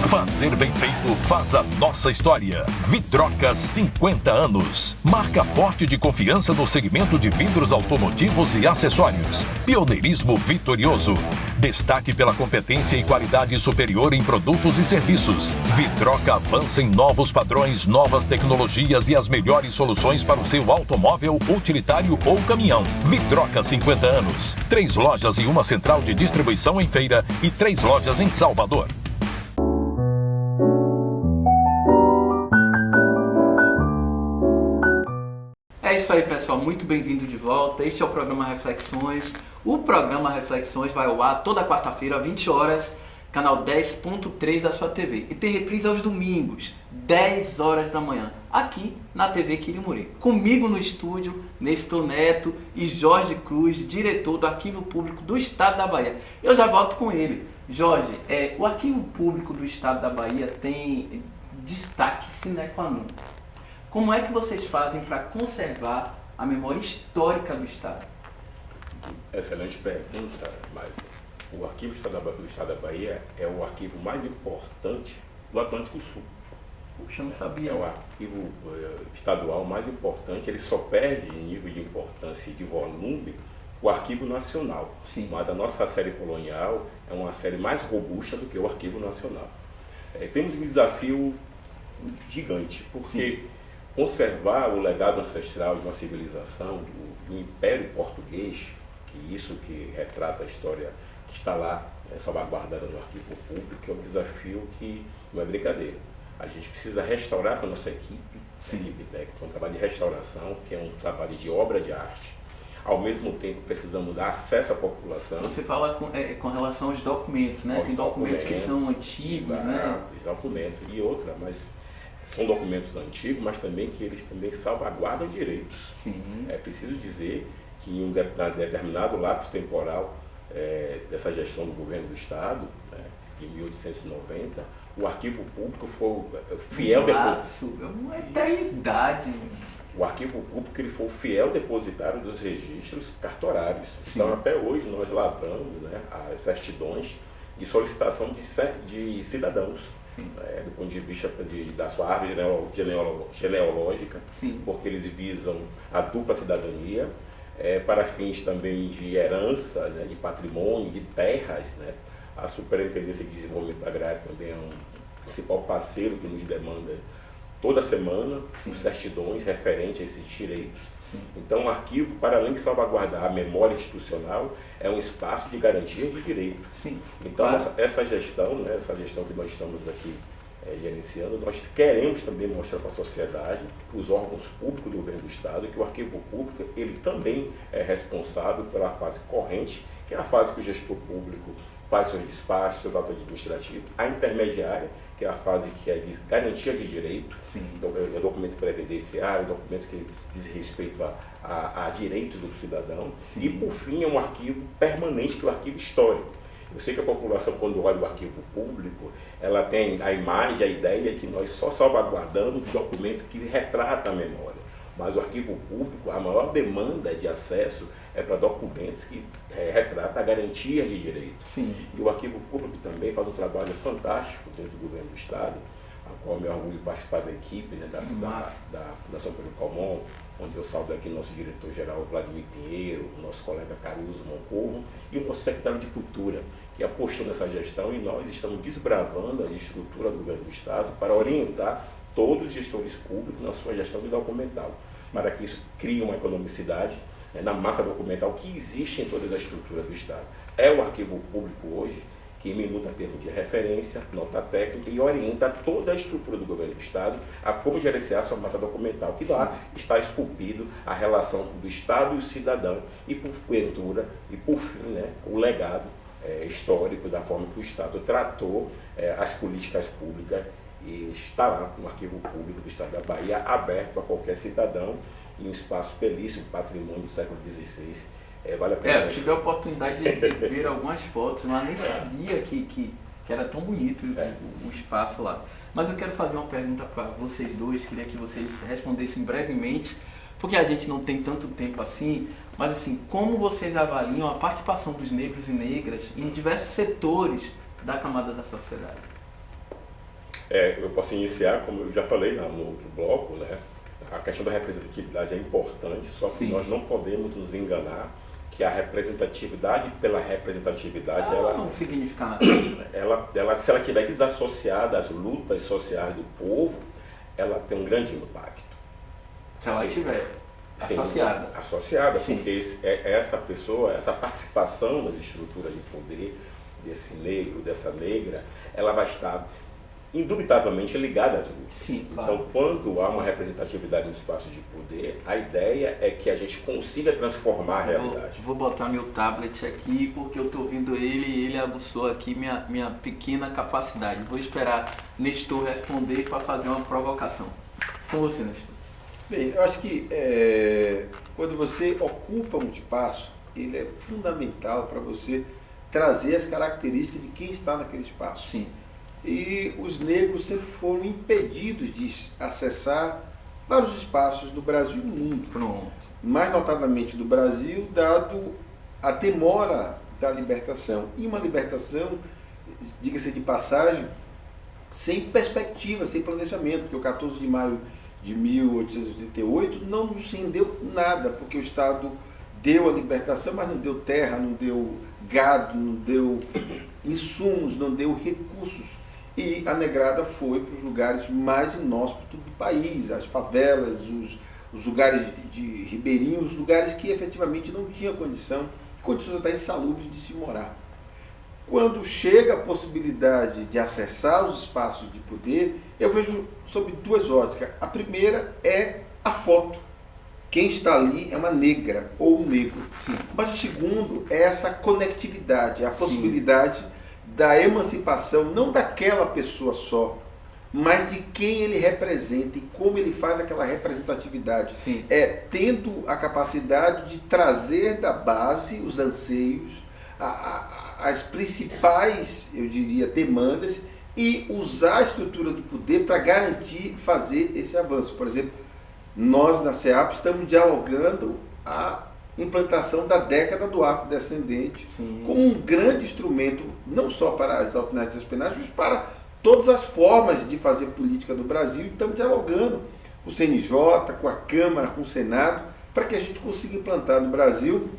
Fazer bem feito faz a nossa história. Vidroca 50 anos. Marca forte de confiança no segmento de vidros automotivos e acessórios. Pioneirismo vitorioso. Destaque pela competência e qualidade superior em produtos e serviços. Vidroca avança em novos padrões, novas tecnologias e as melhores soluções para o seu automóvel, utilitário ou caminhão. Vidroca 50 anos. 3 lojas e uma central de distribuição em Feira e 3 lojas em Salvador. É isso aí, pessoal, muito bem-vindo de volta. Este é o programa Reflexões. O programa Reflexões vai ao ar toda quarta-feira, às 20 horas, canal 10.3 da sua TV. E tem reprise aos domingos, 10 horas da manhã, aqui na TV Quirimuri. Comigo no estúdio, Nestor Neto e Jorge Cruz, diretor do Arquivo Público do Estado da Bahia. Eu já volto com ele. Jorge, o Arquivo Público do Estado da Bahia tem destaque sine qua non. Como é que vocês fazem para conservar a memória histórica do Estado? Excelente pergunta, Maicon. O Arquivo do Estado da Bahia é o arquivo mais importante do Atlântico Sul. Puxa, eu não sabia. É o arquivo estadual mais importante. Ele só perde em nível de importância e de volume o Arquivo Nacional. Sim. Mas a nossa série colonial é uma série mais robusta do que o Arquivo Nacional. Temos um desafio gigante, porque Sim. conservar o legado ancestral de uma civilização, do Império Português, que isso que retrata a história que está lá salvaguardada no Arquivo Público, é um desafio que não é brincadeira. A gente precisa restaurar com a nossa equipe, a equipe técnica, um trabalho de restauração, que é um trabalho de obra de arte. Ao mesmo tempo, precisamos dar acesso à população. Você fala com relação aos documentos, né? Tem documentos que são antigos, exato, né? Documentos e outra, mas são documentos antigos, mas também que eles também salvaguardam direitos. Sim. É preciso dizer que em um determinado lapso temporal dessa gestão do governo do Estado, em 1890, o Arquivo Público foi o fiel depositário. É uma eternidade. O Arquivo Público ele foi o fiel depositário dos registros cartorários. Sim. Então, até hoje, nós lavramos as certidões de solicitação de cidadãos. Do ponto de vista da sua árvore genealógica, Sim. porque eles visam a dupla cidadania, para fins também de herança, de patrimônio, de terras. A Superintendência de Desenvolvimento Agrário também é um principal parceiro que nos demanda toda semana os certidões referentes a esses direitos. Sim. Então, o arquivo, para além de salvaguardar a memória institucional, é um espaço de garantia de direito. Sim. Então, Claro. essa gestão que nós estamos aqui gerenciando, nós queremos também mostrar para a sociedade, para os órgãos públicos do governo do Estado, que o Arquivo Público ele também é responsável pela fase corrente, que é a fase que o gestor público faz seus despachos, seus atos administrativos, a intermediária, que é a fase que é de garantia de direito, é documento previdenciário, documento que diz respeito a direitos do cidadão, Sim. E por fim é um arquivo permanente, que é o arquivo histórico. Eu sei que a população, quando olha o Arquivo Público, ela tem a imagem, a ideia que nós só salvaguardamos documentos que retratam a memória. Mas o Arquivo Público, a maior demanda de acesso é para documentos que retratam a garantia de direito. Sim. E o Arquivo Público também faz um trabalho fantástico dentro do governo do Estado, a qual eu me orgulho de participar da equipe da Fundação Pedro Calmon, onde eu saldo aqui nosso diretor-geral Vladimir Pinheiro, nosso colega Caruso Moncorvo e o nosso secretário de Cultura, que apostou nessa gestão, e nós estamos desbravando a estrutura do governo do Estado para orientar todos os gestores públicos na sua gestão de documental, para que isso crie uma economicidade na massa documental que existe em toda a estrutura do Estado. É o Arquivo Público hoje que minuta termos de referência, nota técnica e orienta toda a estrutura do governo do Estado a como gerenciar a sua massa documental, que lá está esculpido a relação do Estado e o cidadão e, por ventura, e por fim, o legado histórico da forma que o Estado tratou as políticas públicas, e está lá no Arquivo Público do Estado da Bahia, aberto a qualquer cidadão, em um espaço belíssimo, patrimônio do século XVI. Vale a pena. Eu tive a oportunidade de ver algumas fotos, mas nem sabia que era tão bonito o espaço lá. Mas eu quero fazer uma pergunta para vocês dois, queria que vocês respondessem brevemente, porque a gente não tem tanto tempo assim, mas assim, como vocês avaliam a participação dos negros e negras em diversos setores da camada da sociedade? Eu posso iniciar, como eu já falei no outro bloco, né? A questão da representatividade é importante, só que Sim. nós não podemos nos enganar que a representatividade pela representatividade, Ela não significa nada. se ela estiver desassociada às lutas sociais do povo, ela tem um grande impacto. Se ela estiver Sim, associada. Associada, Sim. porque essa pessoa, essa participação nas estruturas de poder desse negro, dessa negra, ela vai estar indubitavelmente ligada às lutas. Sim, claro. Então, quando há uma representatividade no espaço de poder, a ideia é que a gente consiga transformar a realidade. Vou botar meu tablet aqui porque eu estou ouvindo ele e ele aguçou aqui minha pequena capacidade. Vou esperar Nestor responder para fazer uma provocação. Com você, Nestor. Bem, eu acho que quando você ocupa um espaço, ele é fundamental para você trazer as características de quem está naquele espaço. Sim. E os negros sempre foram impedidos de acessar vários espaços do Brasil e do mundo. Pronto. Mais notadamente do Brasil, dado a demora da libertação. E uma libertação, diga-se de passagem, sem perspectiva, sem planejamento, porque o 14 de maio de 1888 não nos rendeu nada, porque o Estado deu a libertação, mas não deu terra, não deu gado, não deu insumos, não deu recursos. E a negrada foi para os lugares mais inóspitos do país, as favelas, os lugares de ribeirinhos, os lugares que efetivamente não tinha condições até insalubres de se morar. Quando chega a possibilidade de acessar os espaços de poder, eu vejo sob duas óticas. A primeira é a foto. Quem está ali é uma negra ou um negro. Sim. Mas o segundo é essa conectividade, a possibilidade Sim. da emancipação, não daquela pessoa só, mas de quem ele representa e como ele faz aquela representatividade. Sim. Tendo a capacidade de trazer da base os anseios, as principais, eu diria, demandas e usar a estrutura do poder para garantir fazer esse avanço. Por exemplo, nós na SEAP estamos dialogando a implantação da década do afrodescendente como um grande instrumento, não só para as alternativas penais, mas para todas as formas de fazer política do Brasil. E estamos dialogando com o CNJ, com a Câmara, com o Senado, para que a gente consiga implantar no Brasil.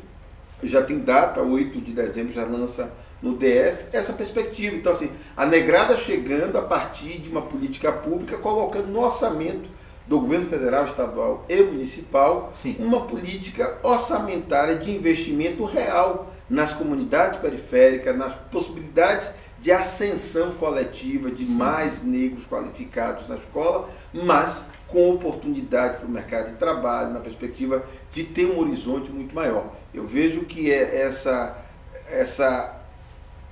Já tem data, 8 de dezembro já lança no DF, essa perspectiva. Então, assim, a negrada chegando a partir de uma política pública, colocando no orçamento do governo federal, estadual e municipal, Sim. uma política orçamentária de investimento real nas comunidades periféricas, nas possibilidades de ascensão coletiva de mais negros qualificados na escola, mas com oportunidade para o mercado de trabalho, na perspectiva de ter um horizonte muito maior. Eu vejo que essa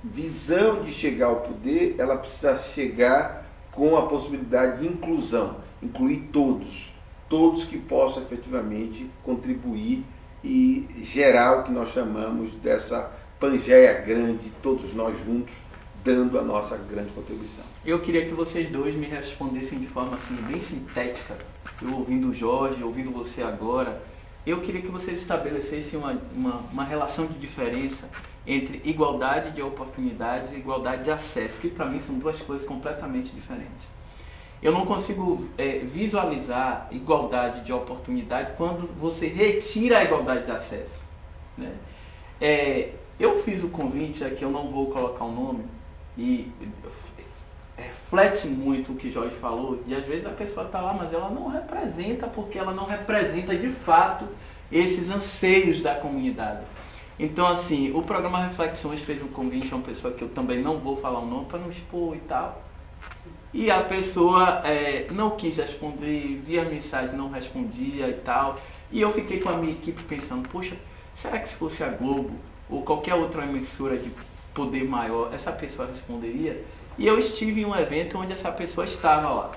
visão de chegar ao poder, ela precisa chegar com a possibilidade de inclusão, incluir todos que possam efetivamente contribuir e gerar o que nós chamamos dessa pangeia grande, todos nós juntos, dando a nossa grande contribuição. Eu queria que vocês dois me respondessem de forma assim, bem sintética. Eu ouvindo o Jorge, ouvindo você agora, eu queria que vocês estabelecessem uma relação de diferença entre igualdade de oportunidades e igualdade de acesso, que para mim são duas coisas completamente diferentes. Eu não consigo visualizar igualdade de oportunidade quando você retira a igualdade de acesso, né? Eu fiz o convite aqui, eu não vou colocar o nome, e reflete muito o que Jorge falou, e às vezes a pessoa está lá, mas ela não representa, porque ela não representa de fato esses anseios da comunidade. Então, assim, o programa Reflexões fez um convite a uma pessoa que eu também não vou falar o nome para não expor e tal, e a pessoa não quis responder, via mensagem, não respondia e tal, e eu fiquei com a minha equipe pensando, poxa, será que se fosse a Globo ou qualquer outra emissora de poder maior, essa pessoa responderia? E eu estive em um evento onde essa pessoa estava lá.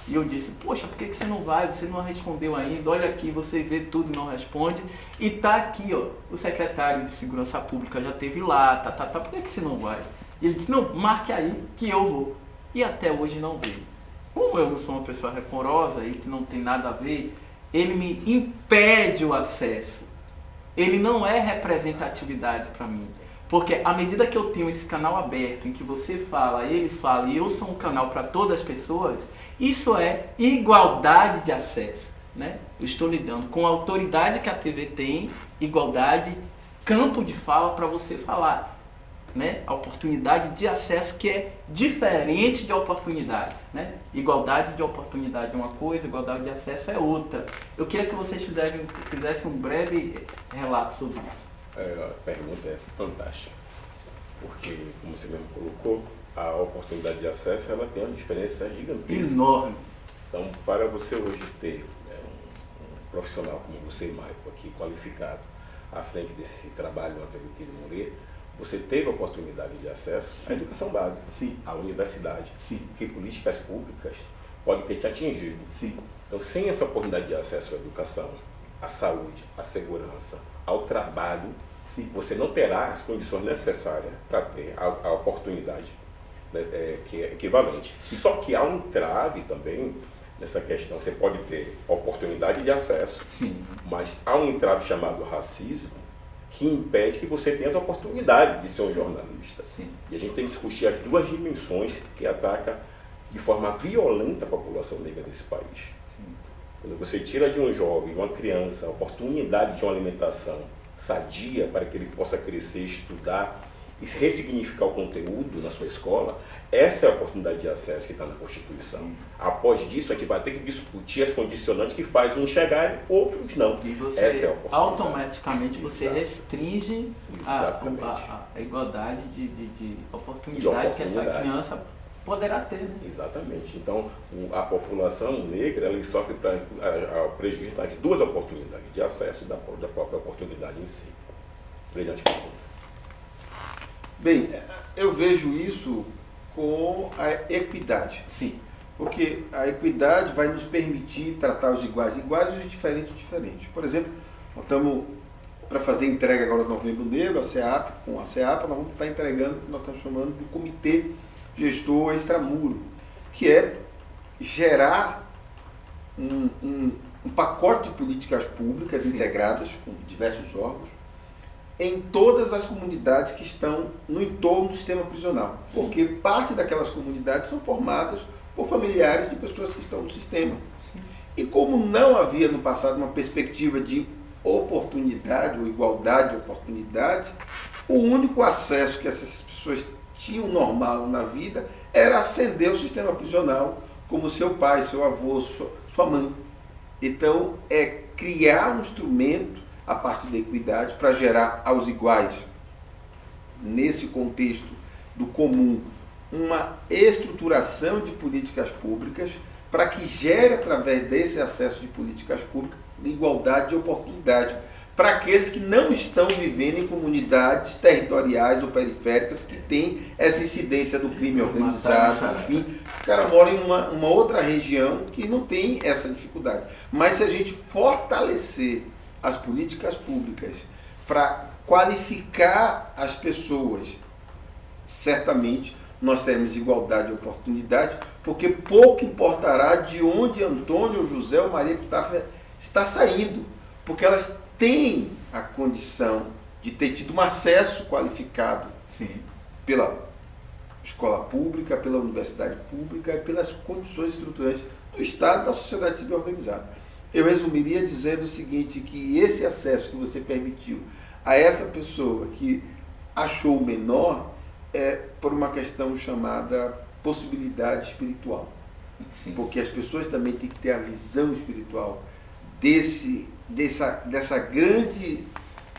E eu disse, poxa, por que você não vai? Você não respondeu ainda, olha aqui, você vê tudo e não responde. E tá aqui, ó, o secretário de Segurança Pública já esteve lá, por que você não vai? E ele disse, não, marque aí que eu vou. E até hoje não veio. Como eu não sou uma pessoa recorosa e que não tem nada a ver, ele me impede o acesso. Ele não é representatividade para mim. Porque à medida que eu tenho esse canal aberto, em que você fala, ele fala, e eu sou um canal para todas as pessoas, isso é igualdade de acesso, né? Eu estou lidando com a autoridade que a TV tem, igualdade, campo de fala para você falar, né? A oportunidade de acesso que é diferente de oportunidades, né? Igualdade de oportunidade é uma coisa, igualdade de acesso é outra. Eu queria que vocês fizessem um breve relato sobre isso. A pergunta é fantástica, porque, como você mesmo colocou, a oportunidade de acesso ela tem uma diferença gigantesca. Enorme. Então, para você hoje ter um profissional como você, Maico, aqui qualificado, à frente desse trabalho na TV Quirimoreira, você teve a oportunidade de acesso à educação básica, Sim. à universidade, Sim. que políticas públicas podem ter te atingido. Sim. Então, sem essa oportunidade de acesso à educação, à saúde, à segurança, ao trabalho, Sim. você não terá as condições necessárias para ter a oportunidade, né, que é equivalente. Só que há um entrave também nessa questão. Você pode ter oportunidade de acesso, Sim. mas há um entrave chamado racismo que impede que você tenha as oportunidades de ser um jornalista. Sim. E a gente tem que discutir as duas dimensões que atacam de forma violenta a população negra desse país. Sim. Quando você tira de um jovem, de uma criança, a oportunidade de uma alimentação sadia para que ele possa crescer, estudar e ressignificar o conteúdo na sua escola, essa é a oportunidade de acesso que está na Constituição. Após disso, a gente vai ter que discutir as condicionantes que faz uns chegarem, outros não. E você Essa é a oportunidade. automaticamente você Exato. restringe a igualdade de oportunidade que essa criança poderá ter. Né? Exatamente. Então, a população negra ela sofre prejuízo das duas oportunidades, de acesso e da própria oportunidade em si. Brilhante pergunta. Bem, eu vejo isso com a equidade. Sim. Porque a equidade vai nos permitir tratar os iguais iguais e os diferentes diferentes. Por exemplo, nós estamos para fazer entrega agora do Novembro Negro, com a CEAP, nós vamos estar entregando o que nós estamos chamando do Comitê Gestor Extramuro, que é gerar um pacote de políticas públicas integradas com diversos órgãos em todas as comunidades que estão no entorno do sistema prisional. Sim. Porque parte daquelas comunidades são formadas por familiares de pessoas que estão no sistema. Sim. E como não havia no passado uma perspectiva de oportunidade ou igualdade de oportunidade, o único acesso que essas pessoas tinham normal na vida era ascender o sistema prisional como seu pai, seu avô, sua mãe. Então, é criar um instrumento a partir da equidade para gerar aos iguais, nesse contexto do comum, uma estruturação de políticas públicas para que gere, através desse acesso de políticas públicas, igualdade de oportunidade para aqueles que não estão vivendo em comunidades territoriais ou periféricas que têm essa incidência do crime organizado, enfim. O cara mora em uma outra região que não tem essa dificuldade. Mas se a gente fortalecer as políticas públicas para qualificar as pessoas, certamente nós teremos igualdade de oportunidade, porque pouco importará de onde Antônio, José ou Maria Epitáfia está saindo, porque elas têm a condição de ter tido um acesso qualificado Sim. pela escola pública, pela universidade pública e pelas condições estruturantes do Estado e da sociedade civil organizada. Eu resumiria dizendo o seguinte, que esse acesso que você permitiu a essa pessoa que achou menor é por uma questão chamada possibilidade espiritual. Sim. Porque as pessoas também têm que ter a visão espiritual dessa grande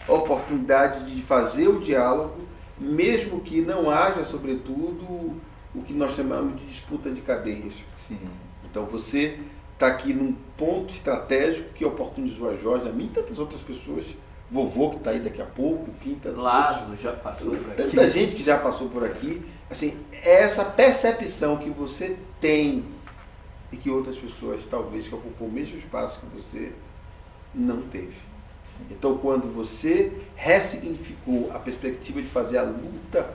oportunidade de fazer o diálogo, mesmo que não haja, sobretudo, o que nós chamamos de disputa de cadeias. Sim. Então você está aqui num ponto estratégico que oportunizou a Jorge, a mim e tantas outras pessoas, vovô que está aí daqui a pouco, enfim, Lázaro já passou por aqui. tanta gente que já passou por aqui. Assim, é essa percepção que você tem e que outras pessoas, talvez, que ocupam o mesmo espaço que você, não teve. Então, quando você ressignificou a perspectiva de fazer a luta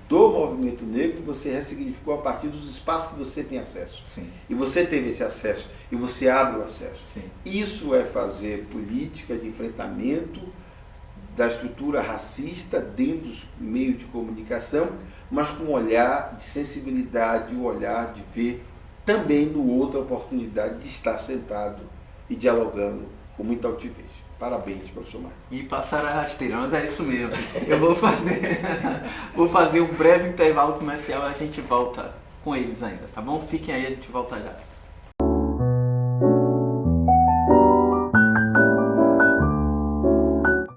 do movimento negro, você ressignificou a partir dos espaços que você tem acesso. Sim. E você teve esse acesso, e você abre o acesso. Sim. Isso é fazer política de enfrentamento da estrutura racista dentro dos meios de comunicação, mas com um olhar de sensibilidade, um olhar de ver também no outro a oportunidade de estar sentado e dialogando com muita altivez. Parabéns, professor Mário. E passaram a rasteira, mas é isso mesmo. Eu vou fazer um breve intervalo comercial e a gente volta com eles ainda, tá bom? Fiquem aí, a gente volta já.